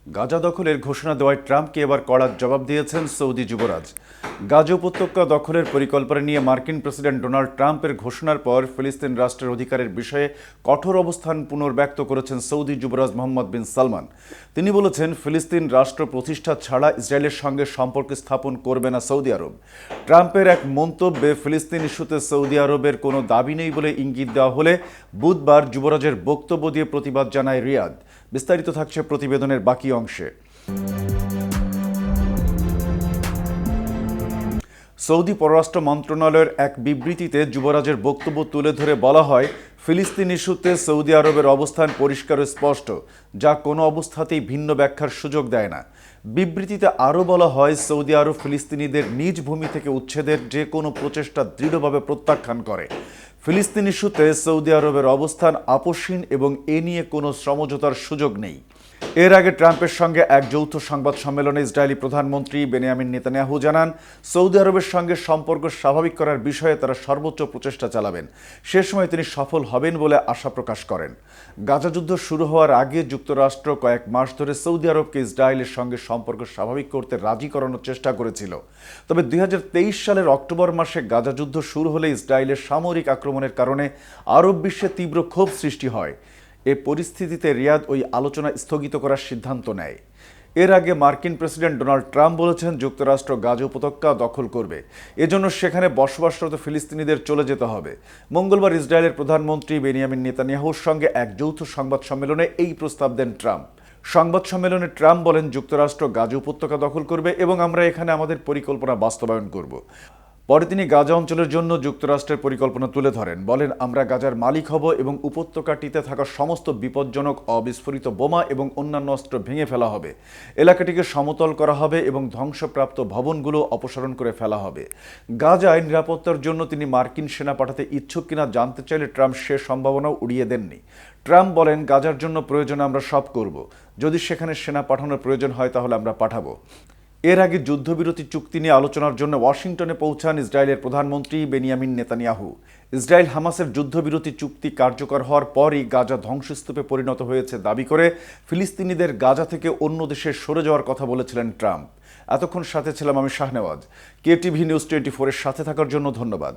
গাজা দখলের ঘোষণা দেওয়ায় ট্রাম্পকে এবার কড়া জবাব দিয়েছেন সৌদি যুবরাজ। গাজা উপত্যকা দখলের পরিকল্পনা নিয়ে মার্কিন প্রেসিডেন্ট ডোনাল্ড ট্রাম্পের ঘোষণার পর ফিলিস্তিন রাষ্ট্রের অধিকারের বিষয়ে কঠোর অবস্থান পুনর্ব্যক্ত করেছেন সৌদি যুবরাজ মোহাম্মদ বিন সালমান। তিনি বলেছেন, ফিলিস্তিন রাষ্ট্র প্রতিষ্ঠা ছাড়া ইসরায়েলের সঙ্গে সম্পর্ক স্থাপন করবে না সৌদি আরব। ট্রাম্পের এক মন্তব্যে ফিলিস্তিন ইস্যুতে সৌদি আরবের কোনো দাবি নেই বলে ইঙ্গিত দেওয়া হলে বুধবার যুবরাজের বক্তব্য দিয়ে প্রতিবাদ জানায় রিয়াদ। বিস্তারিত থাকছে প্রতিবেদনের বাকি অংশে। সৌদি পররাষ্ট্র মন্ত্রণালয়ের এক বিবৃতিতে যুবরাজের বক্তব্য তুলে ধরে বলা হয়, ফিলিস্তিন ইস্যুতে সৌদি আরবের অবস্থান পরিষ্কার ও স্পষ্ট, যা কোনো অবস্থাতেই ভিন্ন ব্যাখ্যার সুযোগ দেয় না। বিবৃতিতে আরও বলা হয়, সৌদি আরব ফিলিস্তিনিদের নিজ ভূমি থেকে উচ্ছেদের যে কোনো প্রচেষ্টা দৃঢ়ভাবে প্রত্যাখ্যান করে। ফিলিস্তিন ইস্যুতে সৌদি আরবের অবস্থান আপোষহীন এবং এ নিয়ে কোনো সমঝোতার সুযোগ নেই। এর আগে ট্রাম্পের সঙ্গে এক যৌথ সংবাদ সম্মেলনে ইসরায়েলি প্রধানমন্ত্রী বেনিয়ামিন নেতানিয়াহু জানান, সৌদি আরবের সঙ্গে সম্পর্ক স্বাভাবিক করার বিষয়ে তারা সর্বোচ্চ প্রচেষ্টা চালাবেন। সে সময় তিনি সফল হবেন বলে আশা প্রকাশ করেন। গাজা যুদ্ধ শুরু হওয়ার আগে যুক্তরাষ্ট্র কয়েক মাস ধরে সৌদি আরবকে ইসরায়েলের সঙ্গে সম্পর্ক স্বাভাবিক করতে রাজি করানোর চেষ্টা করেছিল। তবে 2023 সালের অক্টোবর মাসে গাজা যুদ্ধ শুরু হলে ইসরায়েলের সামরিক আক্রমণের কারণে আরব বিশ্বে তীব্র ক্ষোভ সৃষ্টি হয়। এ পরিস্থিতিতে রিয়াদ ওই আলোচনা স্থগিত করার সিদ্ধান্ত নেয়। এর আগে মার্কিন প্রেসিডেন্ট ডোনাল্ড ট্রাম্প বলেছেন, যুক্তরাষ্ট্র গাজা উপত্যকা দখল করবে, এজন্য সেখানে বসবাসরত ফিলিস্তিনিদের চলে যেতে হবে। মঙ্গলবার ইসরায়েলের প্রধানমন্ত্রী বেনিয়ামিন নেতানিয়াহুর সঙ্গে এক যৌথ সংবাদ সম্মেলনে এই প্রস্তাব দেন ট্রাম্প। সংবাদ সম্মেলনে ট্রাম্প বলেন, যুক্তরাষ্ট্র গাজা উপত্যকা দখল করবে এবং আমরা এখানে আমাদের পরিকল্পনা বাস্তবায়ন করব। পরে তিনি গাজা অঞ্চলের জন্য যুক্তরাষ্ট্রের পরিকল্পনা তুলে ধরেন। বলেন, আমরা গাজার মালিক হব এবং উপত্যকাটিতে থাকা সমস্ত বিপজ্জনক অবিস্ফোরিত বোমা এবং অন্যান্য অস্ত্র ভেঙে ফেলা হবে। এলাকাটিকে সমতল করা হবে এবং ধ্বংসপ্রাপ্ত ভবনগুলো অপসারণ করে ফেলা হবে। গাজায় নিরাপত্তার জন্য তিনি মার্কিন সেনা পাঠাতে ইচ্ছুক কিনা জানতে চাইলে ট্রাম্প সে সম্ভাবনাও উড়িয়ে দেননি। ট্রাম্প বলেন, গাজার জন্য প্রয়োজনে আমরা সব করব। যদি সেখানে সেনা পাঠানোর প্রয়োজন হয় তাহলে আমরা পাঠাবো। এর আগে যুদ্ধবিরতি চুক্তি নিয়ে আলোচনার জন্য ওয়াশিংটনে পৌঁছান ইসরায়েলের প্রধানমন্ত্রী বেনিয়ামিন নেতানিয়াহু। ইসরায়েল হামাসের যুদ্ধবিরতি চুক্তি কার্যকর হওয়ার পরই গাজা ধ্বংসস্তূপে পরিণত হয়েছে দাবি করে ফিলিস্তিনিদের গাজা থেকে অন্য দেশে সরে যাওয়ার কথা বলেছিলেন ট্রাম্প। এতক্ষণ সাথে ছিলাম আমি শাহনেওয়াজ। কেটিভি নিউজ 24-এর সাথে থাকার জন্য ধন্যবাদ।